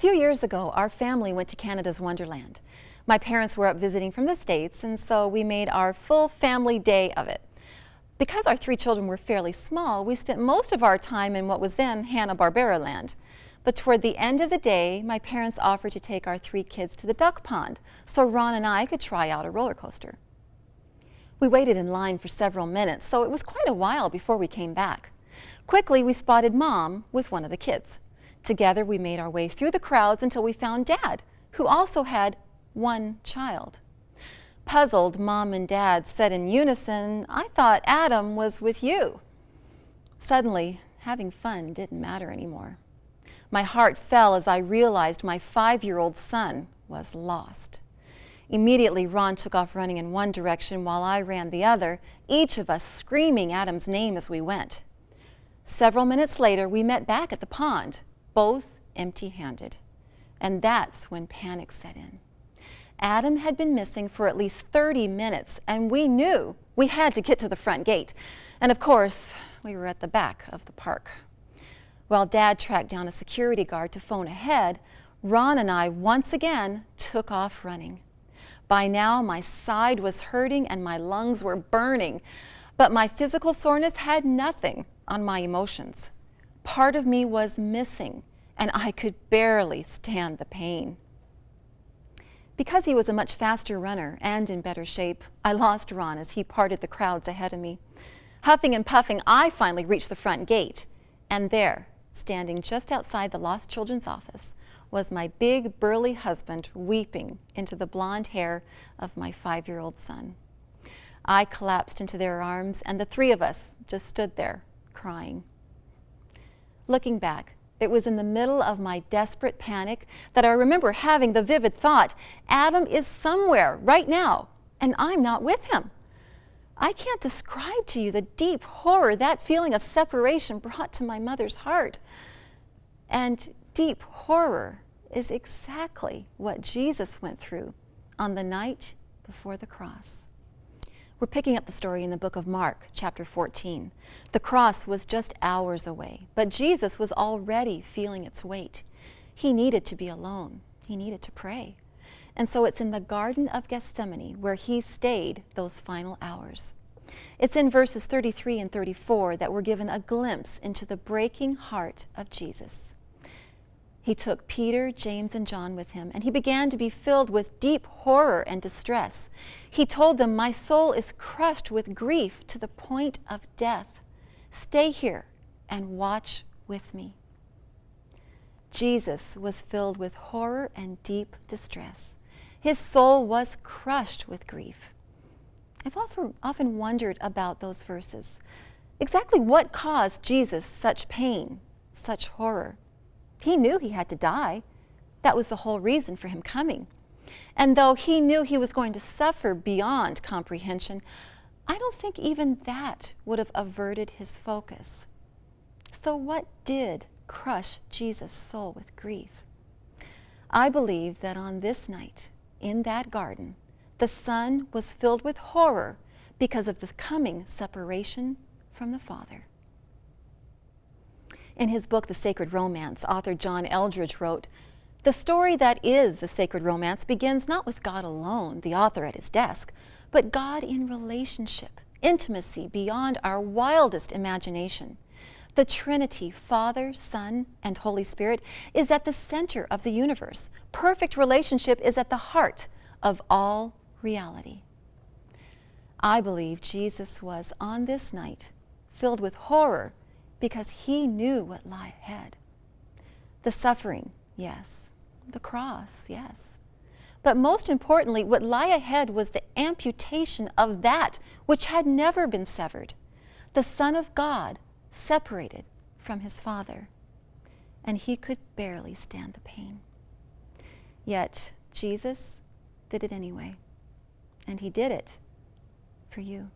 few years ago, our family went to Canada's Wonderland. My parents were up visiting from the States, and so we made our full family day of it. Because our 3 children were fairly small, we spent most of our time in what was then Hanna-Barbera land. But toward the end of the day, my parents offered to take our 3 kids to the duck pond so Ron and I could try out a roller coaster. We waited in line for several minutes, so it was quite a while before we came back. Quickly, we spotted Mom with one of the kids. Together, we made our way through the crowds until we found Dad, who also had 1 child. Puzzled, Mom and Dad said in unison, "I thought Adam was with you." Suddenly, having fun didn't matter anymore. My heart fell as I realized my 5-year-old son was lost. Immediately, Ron took off running in one direction while I ran the other, each of us screaming Adam's name as we went. Several minutes later, we met back at the pond, both empty-handed. And that's when panic set in. Adam had been missing for at least 30 minutes, and we knew we had to get to the front gate. And of course, we were at the back of the park. While Dad tracked down a security guard to phone ahead, Ron and I once again took off running. By now, my side was hurting and my lungs were burning, but my physical soreness had nothing on my emotions. Part of me was missing, and I could barely stand the pain. Because he was a much faster runner and in better shape, I lost Ron as he parted the crowds ahead of me. Huffing and puffing, I finally reached the front gate, and there, standing just outside the lost children's office, was my big, burly husband weeping into the blonde hair of my 5-year-old son. I collapsed into their arms, and the 3 of us just stood there, crying. Looking back, it was in the middle of my desperate panic that I remember having the vivid thought, Adam is somewhere right now, and I'm not with him. I can't describe to you the deep horror that feeling of separation brought to my mother's heart. And deep horror is exactly what Jesus went through on the night before the cross. We're picking up the story in the book of Mark, chapter 14. The cross was just hours away, but Jesus was already feeling its weight. He needed to be alone. He needed to pray. And so it's in the Garden of Gethsemane where he stayed those final hours. It's in verses 33 and 34 that we're given a glimpse into the breaking heart of Jesus. He took Peter, James, and John with him, and he began to be filled with deep horror and distress. He told them, "My soul is crushed with grief to the point of death. Stay here and watch with me." Jesus was filled with horror and deep distress. His soul was crushed with grief. I've often wondered about those verses. Exactly what caused Jesus such pain, such horror? He knew he had to die. That was the whole reason for him coming. And though he knew he was going to suffer beyond comprehension, I don't think even that would have averted his focus. So what did crush Jesus' soul with grief? I believe that on this night, in that garden, the Son was filled with horror because of the coming separation from the Father. In his book, The Sacred Romance, author John Eldredge wrote, "The story that is the sacred romance begins not with God alone, the author at his desk, but God in relationship, intimacy beyond our wildest imagination. The Trinity, Father, Son, and Holy Spirit, is at the center of the universe. Perfect relationship is at the heart of all reality." I believe Jesus was on this night filled with horror because he knew what lay ahead. The suffering, yes. The cross, yes. But most importantly, what lay ahead was the amputation of that which had never been severed. The Son of God separated from his Father. And he could barely stand the pain. Yet Jesus did it anyway. And he did it for you.